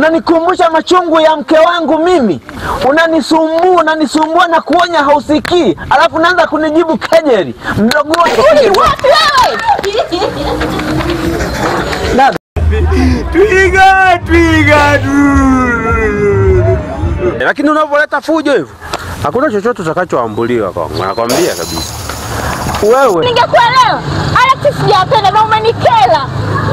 Unanikumbusha machungu ya mke wangu mimi. Unanisumbua na kuonya hausikii. Alafu unaanza kunijibu kejeli. Mdogo wangu. Wapi wewe? Dada. Twiga. Lakini unavoleta fujo hivyo, hakuna chochote utakachoambuliwa kwa. Nakwambia kabisa. Wewe. Ningekuelewa. Alex sijapenda na umenikela.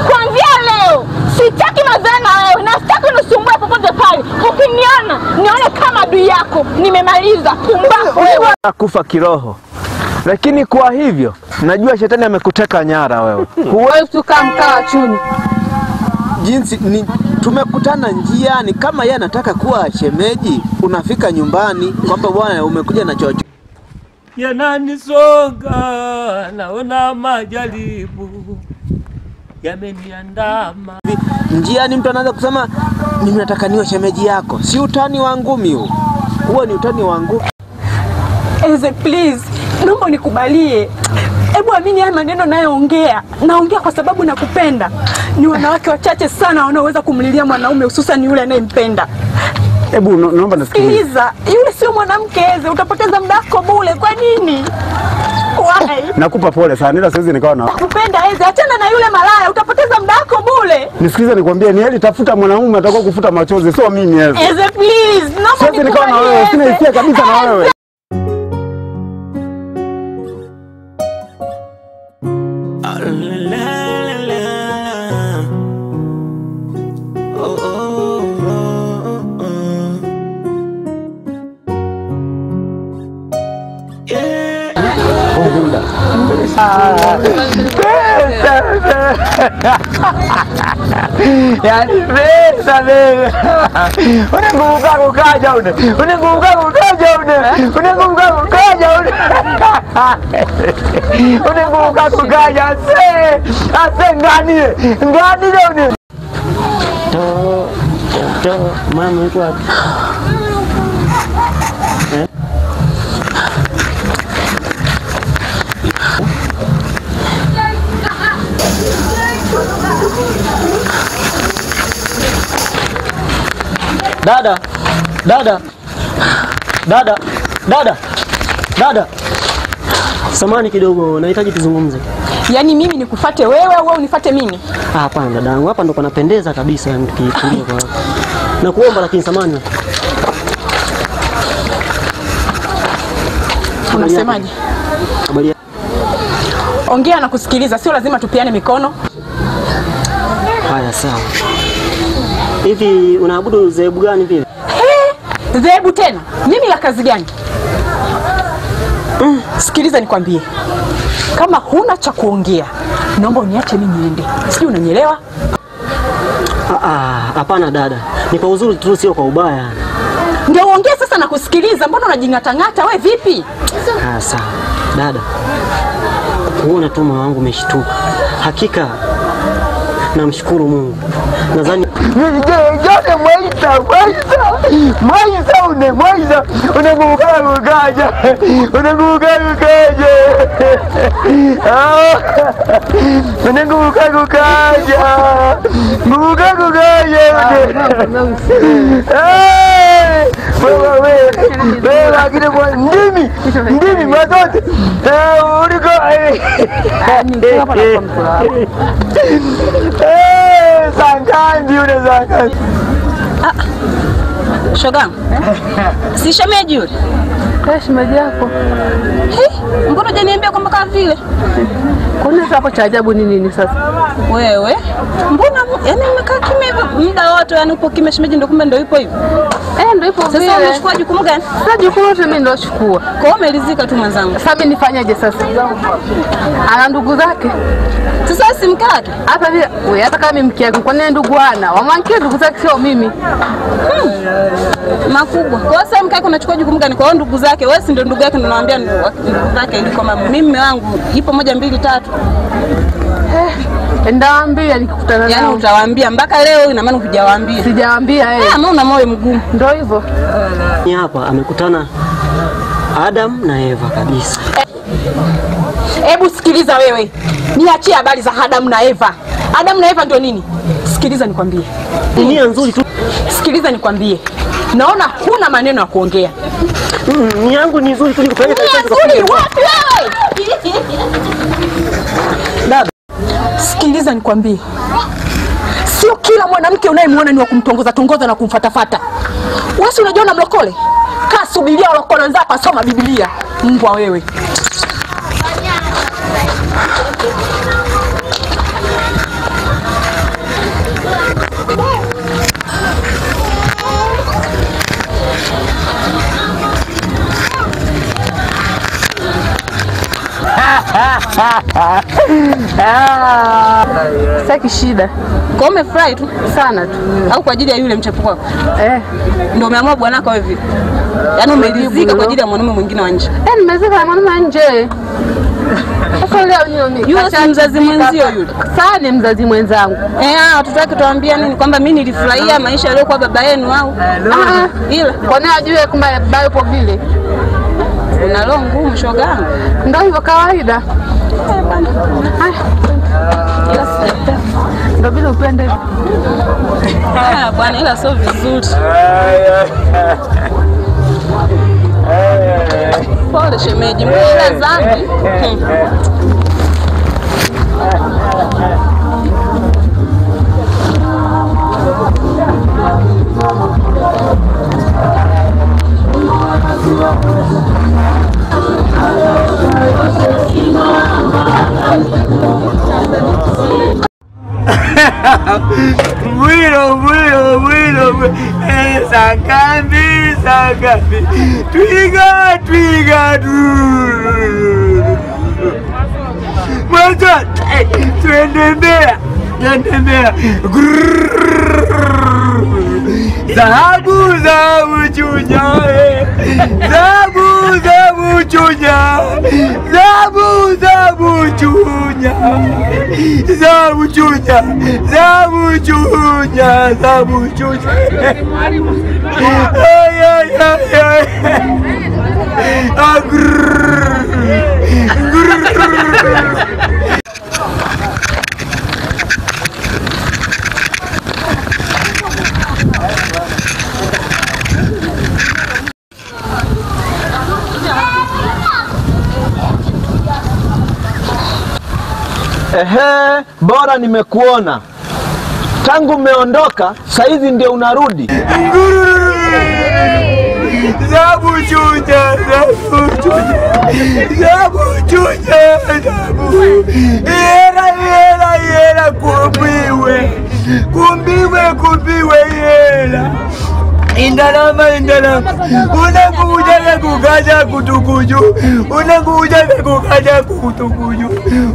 Kuanzia leo sitaki mazana na wewe na sitaki nisumbue popote pale. Ukiniona nione kama adui yako. Nimemaliza. Pumbavu wewe. Nakufa kiroho. Lakini kwa hivyo najua shetani amekuteka nyara wewe. Huwezi tukamkaa chuni. Jinsi ni tumekutana njiani, kama yeye anataka kuwa shemeji, unafika nyumbani kwamba bwana umekuja na chocho. Yananisonga, naona majaribu yameniandama. Njiani mtu anaanza kusema mimi nataka niwe shemeji yako. Si utani wa ngumi huo. Huo ni utani wangu. Eze please, naomba nikubalie. Hebu amini haya maneno nayoongea. Naongea kwa sababu nakupenda. Ni wanawake wachache sana wanaoweza kumlilia mwanaume hususan yule anayempenda. Hebu naomba nisikilize. Sikiliza, yule sio mwanamke Eze, utapoteza muda wako bure. Kwa nini? Why? Nakupa pole sana, ila siwezi nikawa na. Nakupenda Eze, achana na yule malaya, utapoteza muda wako bure. Nisikilize nikwambie, ni heri tafuta mwanaume atakao kufuta machozi, sio mimi Eze. Eze please, naomba siwezi nikawa na wewe, sina hisia kabisa na wewe. Yani pesa wewe. Unanguka kukaja une. Unanguka kukaja une. Unanguka kukaja une. Unanguka kukaja ase ngani? Ngani une. To mama yuko wapi? Dada. Samani kidogo, nahitaji tuzungumze. Yaani mimi nikufuate wewe au unifuate mimi? Hapana dadangu, hapa ndo panapendeza kabisa yani tukitulia kwa. Nakuomba lakini samani. Unasemaje? Habari. Ongea na kusikiliza, sio lazima tupiane mikono. Haya sawa. Hivi unaabudu dhehebu gani vile? Dhehebu tena? Mimi la kazi gani? Sikiliza nikwambie. Kama huna cha kuongea, naomba uniache mimi niende. Sijui unanielewa? Hapana dada. Ni kwa uzuri tu, sio kwa ubaya. Ndio uongee sasa na kusikiliza. Mbona unajingata-ngata wewe vipi? Sawa. Dada. Kuona tu moyo wangu umeshtuka. Hakika namshukuru Mungu. Nadhani Jote mwaisa unanguka kukaja wewe lakini kwa ndimi matote uliko Sangandi yule Sangandi. Shoga. Si shemeji yule. Kwa shemeji yako. Mbona hujaniambia kwamba kama vile? Kuna hapo cha ajabu ni nini sasa? Wewe? Mbona yani umekaa kimya hivyo muda wote, yani upo kimya shemeji ndio kumbe ndio ipo hivyo? Ndio ipo vile. Sasa unachukua jukumu gani? Sasa jukumu lote mimi ndio chukua. Kwa hiyo umelizika tu mwanzangu. Sasa mimi nifanyaje sasa? Ana ndugu zake. Sasa si mkake. Hata vile wewe hata kama mke wako kwa nini ndugu ana? Wamwankie ndugu zake sio mimi. Makubwa. Kwa sababu mkake unachukua jukumu gani? Kwa hiyo ndugu zake, wewe si ndio ndugu yake, ndio naambia ndugu zake iliko mama. Mimi mume wangu ipo 1 2 3. Ndawaambia nikikutana nao. Yaani utawaambia mpaka leo ina maana hujawaambia. Sijawaambia yeye. Ama una moyo mgumu. Ndio hivyo. ni hapa amekutana Adam na Eva kabisa. Hebu sikiliza wewe. Niachie habari za Adam na Eva. Adam na Eva ndio nini? Sikiliza nikwambie. Nia nzuri tu. Sikiliza nikwambie. Naona huna maneno ya kuongea. Ni yangu ni nzuri tu nikupeleke Nzuri wapi wewe? Dada, sikiliza nikwambie. Sio kila mwanamke unayemwona ni wa kumtongoza na kumfatafata. Wewe si unajua na mlokole? Kaa subiria walokole wenzako asoma Biblia. Mbwa wewe. Saki shida. Kwa umefurahi tu Sana tu. au kwa ajili ya yule mchapuko wako? Ndio umeamua bwanako wewe vipi? Yaani umelizika kwa ajili ya mwanamume mwingine wa nje. Nimezika na mwanamume nje. Sasa leo mimi. Yule si mzazi mwenzio yule. Sana ni mzazi mwenzangu. Watoto wake tuambia nini kwamba mimi nilifurahia maisha yaliyokuwa baba yenu au? Ila kwa nini ajue kwamba baba yupo vile? Una roho ngumu shogangu. Ndio hivyo kawaida. Ila sijapenda. Ndio vile upende. Bwana ila sio vizuri. Pole shemeji, mbona dhambi? Bueno, sakambi, twiga, mwanzo, twende Mbeya, Dhahabu za Chunya, Bora nimekuona. Tangu umeondoka, saizi ndio unarudi. Dhahabu Chunya. Era kumbiwe era. Indalama unakuja kukaja kutukuju,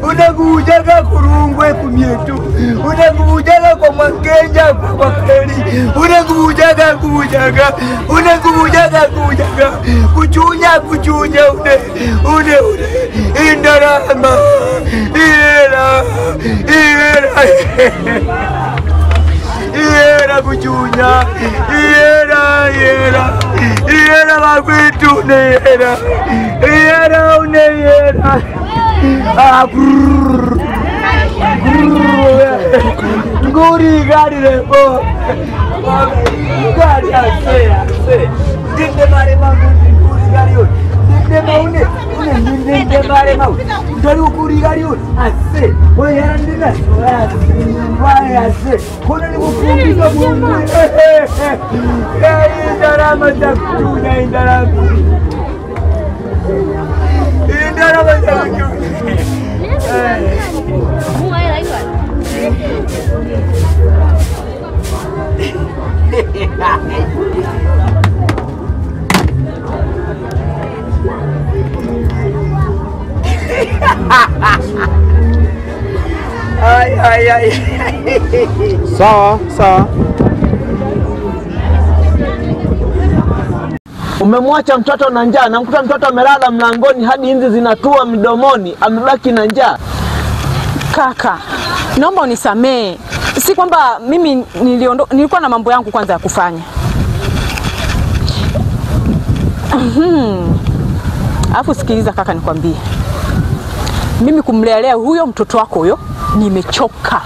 unakuja kurungwe kumietu, unakuja kwa Makenja kwa Keli, unakuja kuchunya une indalama era kuchunya era bakwitu era nguri gari lepo gari ase dinde mare mangu nguri gari yo dinde maune dinde mare mangu daru nguri gari yo ase we era ndina why ase kuna ni kufunga mungu indarama takuchunya indarama takuchunya Ay. Sawa. Umemwacha mtoto na njaa, na mkuta mtoto amelala mlangoni hadi inzi zinatua midomoni, amebaki na njaa. Kaka, naomba unisamee. Si kwamba mimi nilikuwa na mambo yangu kwanza ya kufanya. Alafu sikiliza kaka nikwambie. Mimi kumlelea huyo mtoto wako huyo nimechoka.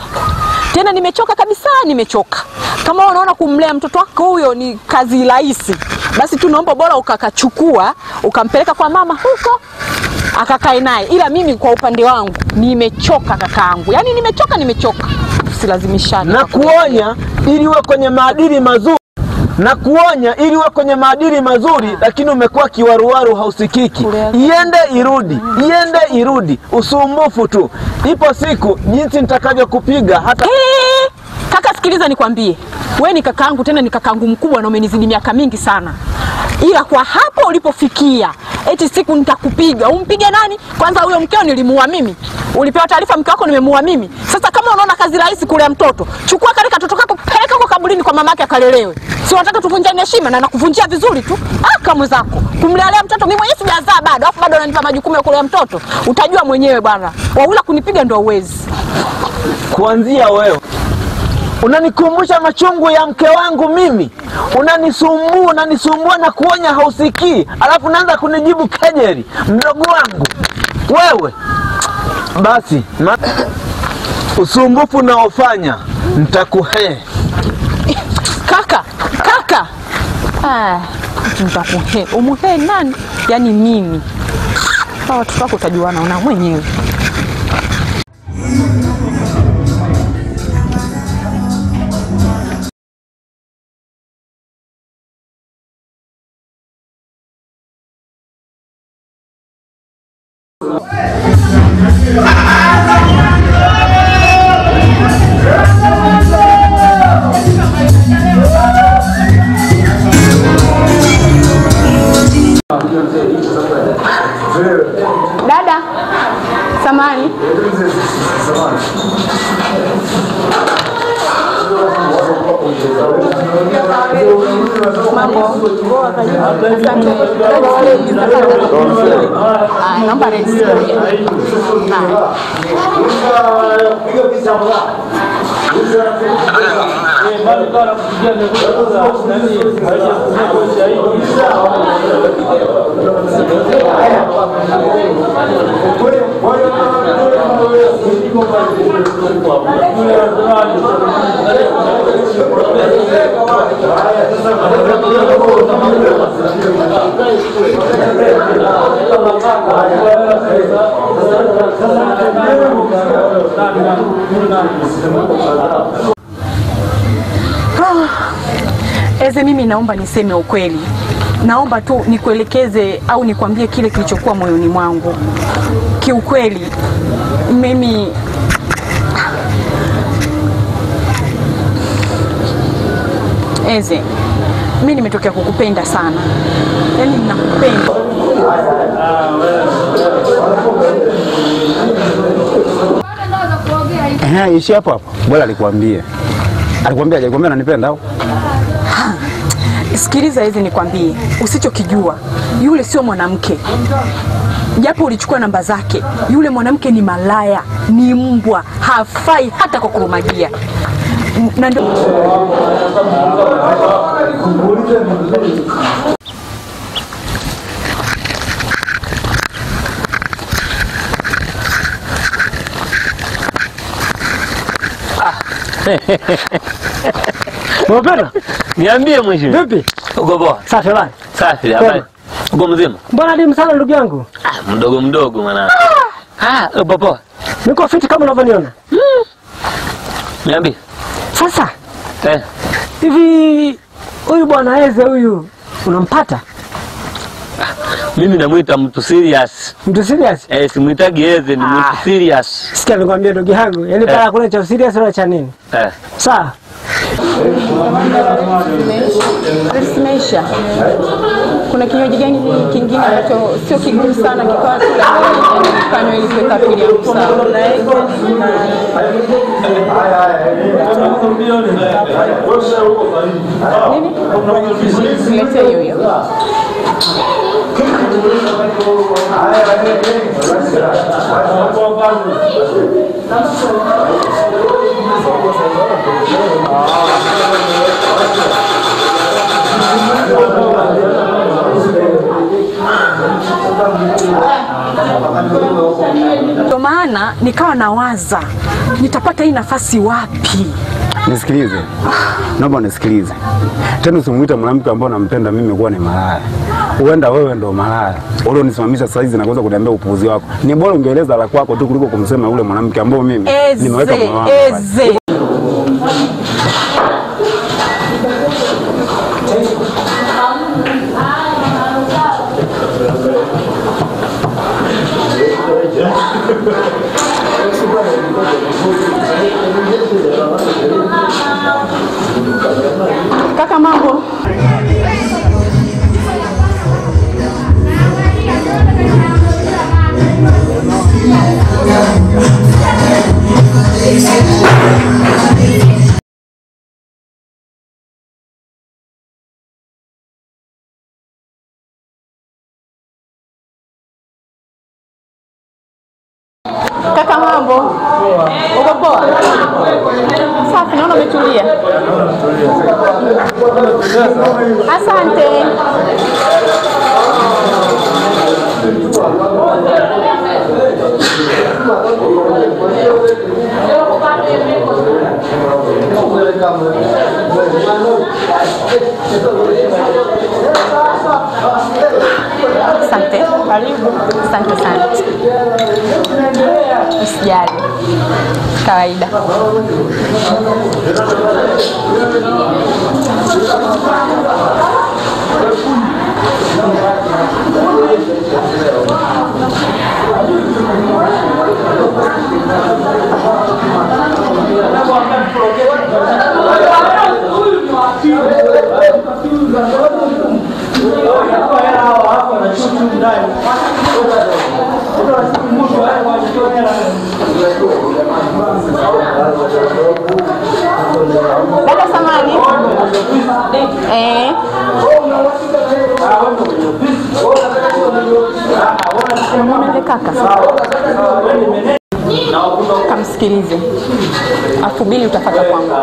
Tena nimechoka kabisa, nimechoka. Kama unaona kumlea mtoto wako huyo ni kazi rahisi, basi tunaomba bora ukakachukua ukampeleka kwa mama huko akakae naye. Ila mimi kwa upande wangu nimechoka kakaangu. Yaani nimechoka. Usilazimishane. Na kuonya ili uwe kwenye maadili mazuri. Lakini umekuwa kiwaruwaru, hausikiki. Iende irudi, usumbufu tu. Ipo siku jinsi nitakavyo kupiga hata Kaka sikiliza nikwambie. Wewe ni kakaangu, tena ni kakaangu mkubwa na umenizidi miaka mingi sana. Ila kwa hapo ulipofikia, eti siku nitakupiga. Umpige nani? Kwanza huyo mkeo nilimuua mimi. Ulipewa taarifa mke wako nimemuua mimi. Sasa kama unaona kazi rahisi kulea mtoto, chukua kale katoto kako peleka kwa kaburini kwa mamake akalelewe. Si unataka tuvunjane heshima na nakuvunjia vizuri tu. Kama zako. Kumlea mtoto mimi mwenyewe sijazaa bado. Alafu bado unanipa majukumu ya kulea mtoto. Utajua mwenyewe bwana. Waula kunipiga ndio uwezi. Kuanzia wewe unanikumbusha machungu ya mke wangu mimi. Unanisumbua na kuonya hausikii. Alafu unaanza kunijibu kejeli. Mdogo wangu wewe, basi usumbufu naofanya nitakuhe. Kaka. Nitakuhe. Umuhe nani? Yaani mimi. Hawa watu wako utajuana una mwenyewe. Dada, samani. Mambo. Naomba resi. Eze, mimi naomba niseme ukweli. Naomba tu nikuelekeze au nikwambie kile kilichokuwa moyoni mwangu. Kiukweli mimi Eze, mimi nimetokea kukupenda sana. Yaani ninakupenda. Ishi hapo. Bora alikwambia ananipenda au? Sikiliza Eze, nikwambie, usichokijua, yule sio mwanamke. Japo ulichukua namba zake, yule mwanamke ni malaya, ni mbwa, hafai hata kwa kurumagia. Na ndio Mbona? Niambie mwisho. Vipi? Uko poa? Safi bwana. Safi hapa. Uko mzima? Mbona ndiye msala ndugu yangu? Mdogo mwana. Uko poa? Niko fiti kama unavyoniona. Niambie. Sasa. Hivi huyu bwana Eze huyu unampata? Mimi namuita mtu serious. Mtu serious? Simuitagi Eze, ni mtu serious. Sikia nikwambie ndugu yangu, yaani pala kuna cha serious wala cha nini? Sawa. Simeisha. Kuna kinywaji gani kingine ambacho sio kigumu sana kikawa tu kanywa ili kuweka pili yangu sawa? Nini? Niletee hiyo. Ndio maana nikawa nawaza nitapata hii nafasi wapi. Nisikilize. Naomba nisikilize. Tena usimuite mwanamke ambaye unampenda mimi kuwa ni malaya. Huenda wewe ndo malaya. Ule unisimamisha saa hizi na kuanza kuniambia upuuzi wako. Ni bora ungeeleza la kwako tu kuliko kumsema yule mwanamke ambaye mimi nimeweka moyo wangu. Kaka, mambo? Kaka, mambo? Uko poa? Safi, naona umetulia. Asante. Asante. Karibu. Asante sana. Usijali. Kawaida. Dada samani. Kaka. Kamsikilize. Afu bili utafata kwangu.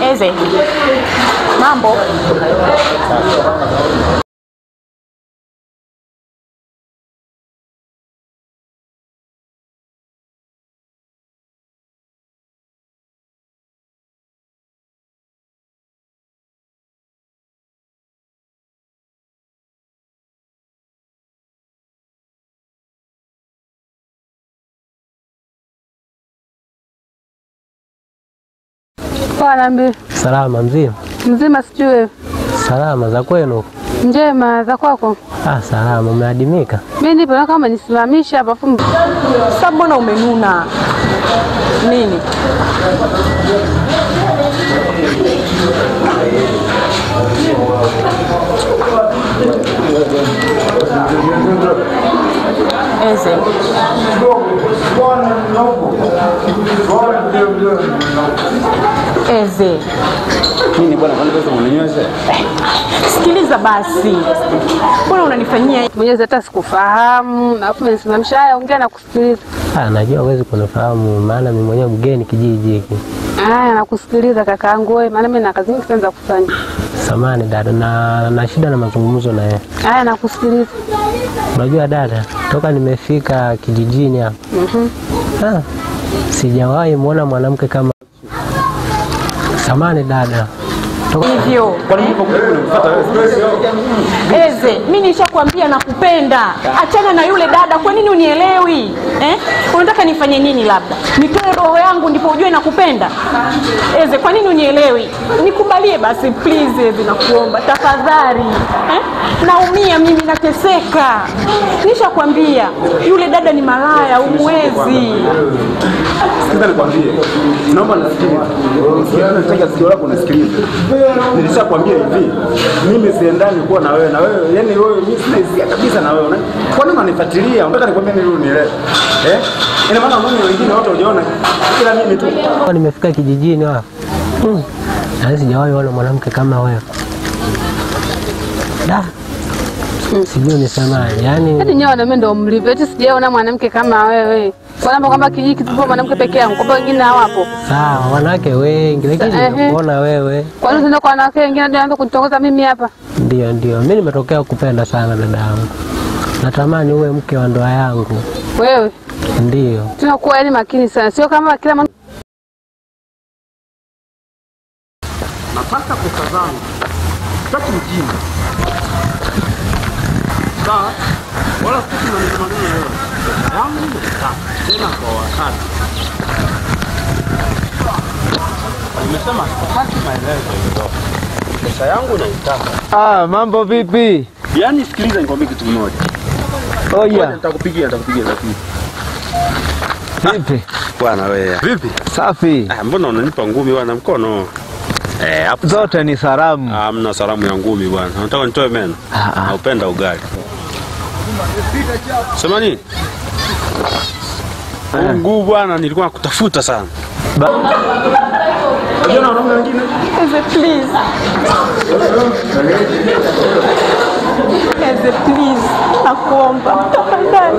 Eze. Mambo. Niambie. Salama mzima. Mzima sijui wewe. Salama za kwenu? Njema za kwako? Salama, umeadimika. Mimi nipo na kama nisimamisha hapa fumu. Sasa mbona umenuna? Nini? Eze. Eze. Nini bwana, kwani pesa uninyweshe? Sikiliza basi. Mbona unanifanyia hivi? Mwenyezi hata sikufahamu. Na hapo nisimamisha haya ongea na kusikiliza. Najua huwezi kunifahamu maana mimi mwenyewe mgeni kijiji hiki. Nakusikiliza kakaangu wewe, maana mimi na kazi nyingi sana za kufanya. Samahani dada, na shida na mazungumzo na yeye. Nakusikiliza. Unajua dada, toka nimefika kijijini hapa. Sijawahi muona mwanamke kama. Samahani dada. Hivyo. Kwa nini uko kunifuata wewe? Eze, mimi nishakwambia nakupenda. Achana na yule dada. Kwa nini unielewi? Unataka nifanye nini labda? Nitoe roho yangu ndipo ujue nakupenda? Eze, kwa nini unielewi? Nikubalie basi please Eze, nakuomba tafadhali. Naumia mimi, nateseka. Nishakwambia yule dada ni malaya, umwezi. Sikiliza nikwambie. Naomba nisikie. Nataka sikio lako unasikiliza. Nilishakwambia hivi, mimi siendani kuwa na wewe yani wewe mimi sina hisia kabisa na wewe. Kwa nini unanifuatilia? Unataka nikwambie nini unielewe? Ina maana mimi wengine wote hujaona ila mimi tu. Nimefika kijijini hapa. Na sijawahi kuona mwanamke kama wewe. Sijui nisemaje. Yaani hadi nyewe na mimi ndio mlivyo. Eti sijaona mwanamke kama wewe. Kwamba kijiji kipo mwanamke peke yangu, kwamba wengine hawapo. Sawa, wanawake wengi lakini nakuona wewe. Kwa nini unaenda kwa wanawake wengine ndio anza kunitongoza mimi hapa? Ndio. Mimi nimetokea kupenda sana dada yangu. Natamani uwe mke wa ndoa yangu. Wewe? Ndio. Tunakuwa yani makini sana. Sio kama kila mtu. Napata pesa zangu. Sitaki mjini. Sawa? Wala sitaki maneno leo. Yangu tena kwa wakati. Nimesema sitaki maelezo hiyo. Pesa yangu naitaka. Mambo vipi? Yaani sikiliza nikwambie kitu kimoja. Nitakupigia lakini. Vipi? Bwana wewe. Vipi? Safi. Mbona unanipa ngumi bwana mkono? Hapo zote ni salamu. Hamna salamu ya ngumi bwana. Nataka nitoe meno. Naupenda ugali. Sema nini? Nguu bwana nilikuwa nakutafuta sana. Unajua wanaume wengine? Eze please. Eze please. Nakuomba tafadhali.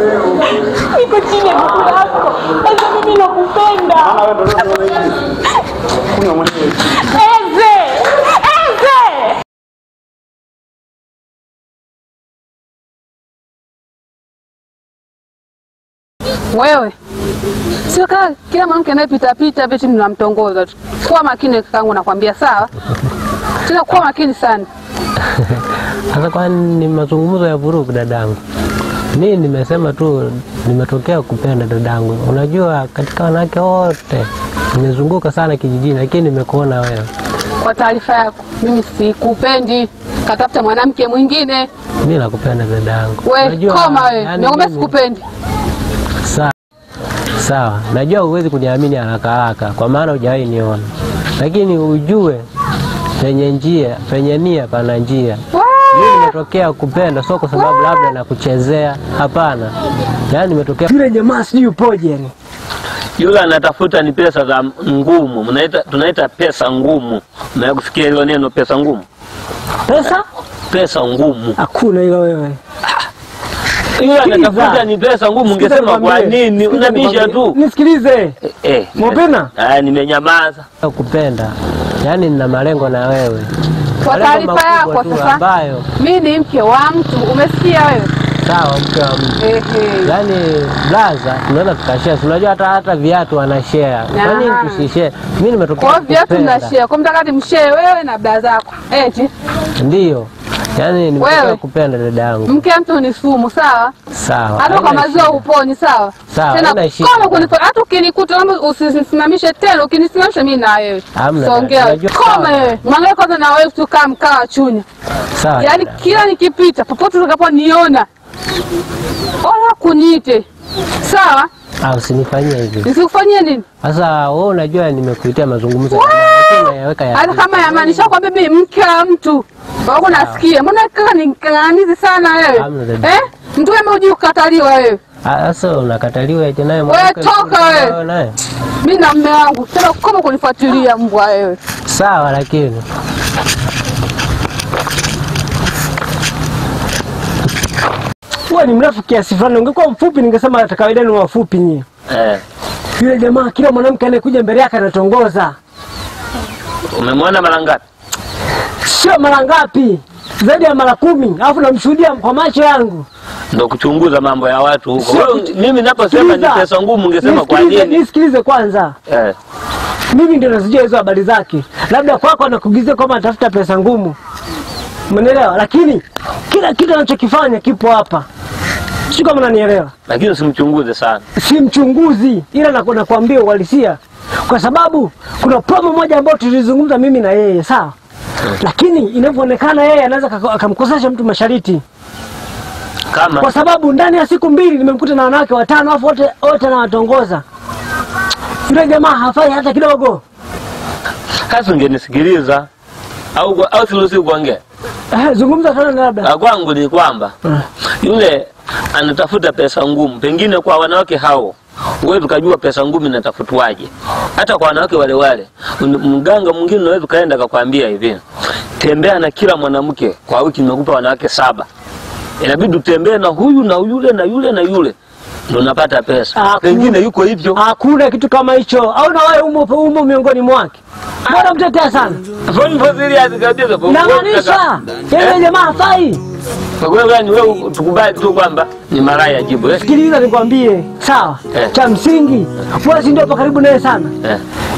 Niko chini ya miguu yako. Eze mimi nakupenda. Eze! Wewe sio kila mwanamke anayepita vipi mnamtongoza tu. Kuwa makini kakaangu, nakwambia sawa? Tena kuwa makini sana. Sasa kwani mazungumzo ya vurugu dadangu? Mimi nimesema tu nimetokea kupenda dadangu. Unajua katika wanawake wote nimezunguka sana kijijini lakini nimekuona wewe. Kwa taarifa yako, mimi sikupendi. Katafuta mwanamke mwingine. Mimi nakupenda dadangu. Wewe koma wewe. Naomba sikupendi. Sawa. Najua huwezi kuniamini haraka kwa maana hujawahi niona. Lakini ujue penye nia pana njia. Mimi nimetokea kupenda sio kwa sababu labda nakuchezea. Hapana. Yaani nimetokea yule jamaa sijui upoje yani. Yule anatafuta ni pesa za ngumu. Tunaita pesa ngumu. Na kusikia hilo neno pesa ngumu. Pesa ngumu. Hakuna hilo wewe. Yule anatafuta ni pesa ngumu, ungesema kwa nini? Unabisha tu. Nisikilize. Mbona? Nimenyamaza. Kupenda. Yaani nina malengo na wewe. Kwa taarifa yako sasa. Mimi ni mke wa mtu, umesikia wewe? Sawa, mke wa mtu. Yaani blaza tunaweza tukashare. Unajua hata viatu wanashare. Kwa nini tusishare? Mimi nimetokea. Kwa viatu tunashare. Kwa mtakati mshare wewe na blaza yako. Eti? Ndio. Yaani nimetokea kupenda dada yangu. Mke mtu ni sumu, sawa? Sawa. Hata kama maziwa uponi, sawa? Sawa. Tena kama kunitoa hata ukinikuta naomba usisimamishe tena, ukinisimamisha mimi na wewe. Songea. Kama wewe. Mwangalie kwanza na wewe tu kama mkaa chunya. Sawa. Yaani kila nikipita popote utakaponiona wala kuniite. Sawa? Usinifanyie hivi. Nisikufanyie nini? Sasa wewe unajua nimekuitia mazungumzo lakini nayaweka ya. Hata kama yamaanisha kwamba mimi mke wa mtu. Wako nasikia. Mbona kaka nikangamizi sana wewe? Mtu kama hujui kukataliwa wewe. Sasa unakataliwa eti naye wewe toka wewe. Mimi na mume wangu. Tena kama kunifuatilia mbwa wewe. Sawa, lakini wewe ni mrefu kiasi fulani. Ungekuwa mfupi ningesema hata kawaida ni wafupi nyie. Yule jamaa kila mwanamke anayekuja mbele yake anatongoza. Umemwona mara ngapi? Sio mara ngapi, zaidi ya mara 10, alafu namshuhudia kwa macho yangu. Ndio kuchunguza mambo ya watu huko. Mimi ninaposema ni pesa ngumu ungesema kwa nini? Nisikilize kwanza. Mimi ndio nazijua hizo habari zake. Labda kwako anakugizia kama atafuta pesa ngumu. Umeelewa? Lakini kila kitu anachokifanya kipo hapa. Sio kama unanielewa. Lakini usimchunguze sana. Si mchunguzi, ila nakwambia uhalisia. Kwa sababu kuna promo moja ambayo tulizungumza mimi na yeye, sawa? Lakini inavyoonekana yeye anaweza akamkosesha mtu masharti. Kama kwa sababu ndani ya siku 2 nimemkuta na wanawake 5 afu wote na watongoza. Yule jamaa hafai hata kidogo. Kazi ungenisikiliza au siruhusi kuongea. Zungumza sana labda. Kwangu ni kwamba yule anatafuta pesa ngumu, pengine kwa wanawake hao wewe tukajua pesa ngumu inatafutwaje. Hata kwa wanawake wale mganga mwingine unaweza kaenda akakwambia hivi, tembea na kila mwanamke kwa wiki, nimekupa wanawake 7. Inabidi utembee na huyu na yule na yule na yule ndio unapata pesa. Pengine yuko hivyo. Hakuna kitu kama hicho. Au na wewe umo miongoni mwake. Bora mtetea sana. Na maanisha yeye jamaa hafai. Kwa hiyo wewe tukubali tu kwamba ni maraya jibu. Sikiliza nikwambie, sawa? Cha msingi, wewe si ndio hapa karibu naye sana.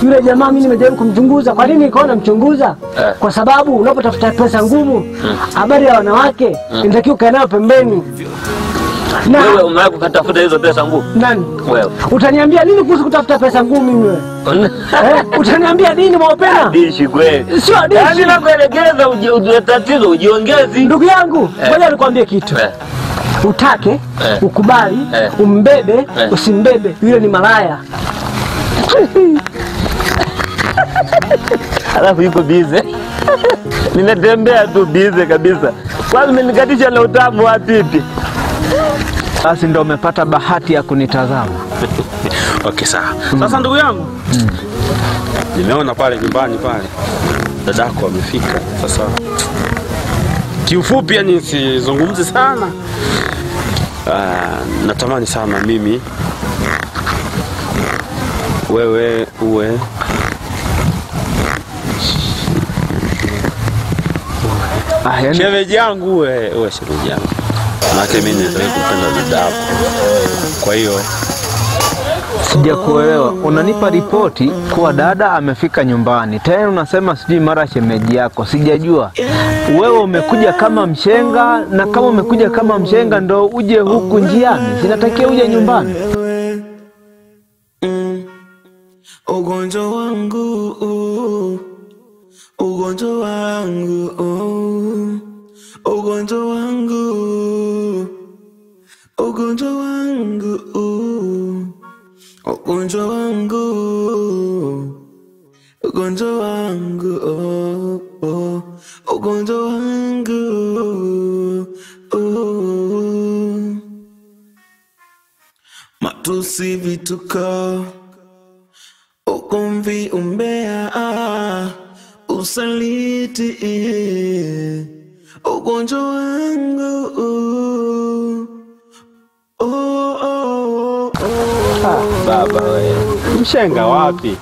Yule jamaa mimi nimejaribu kumchunguza. Kwa nini nikaona mchunguza? Kwa sababu unapotafuta pesa ngumu, habari ya wanawake inatakiwa ukae nayo pembeni. Na wewe umewahi kutafuta hizo pesa ngumu? Nani? Wewe. Utaniambia nini kuhusu kutafuta pesa ngumu mimi wewe? Utaniambia nini Mwaopena? Dishi kweli. Sio dishi. Yaani nakuelekeza uje tatizo ujiongezi. Ndugu yangu, ngoja nikwambie kitu. Utake, ukubali, umbebe, usimbebe, yule ni malaya. Alafu yuko bize. Ninatembea tu bize kabisa. Kwanza umenikatisha na utamu wa pipi. Basi ndio umepata bahati ya kunitazama. Okay, sawa. Sasa ndugu yangu, nimeona pale nyumbani pale dadako amefika. Sasa kiufupi, yani sizungumzi sana. Natamani sana mimi wewe uwe shemeji yangu, uwe shemeji yangu. Maana mimi nataka kupenda dadako. Kwa hiyo sijakuelewa. Unanipa ripoti kuwa dada amefika nyumbani, tena unasema sijui mara shemeji yako. Sijajua wewe umekuja kama mshenga, na kama umekuja kama mshenga ndo uje huku njiani. Sinatakia uje nyumbani. Ugonjwa wangu, ugonjwa wangu, ugonjwa wangu, ugonjwa wangu, ugonjwa wangu, ugonjwa wangu, ugonjwa wangu, matusi, vituko, ugomvi, umbea, usaliti, ugonjwa wangu, baba wewe mshenga wapi?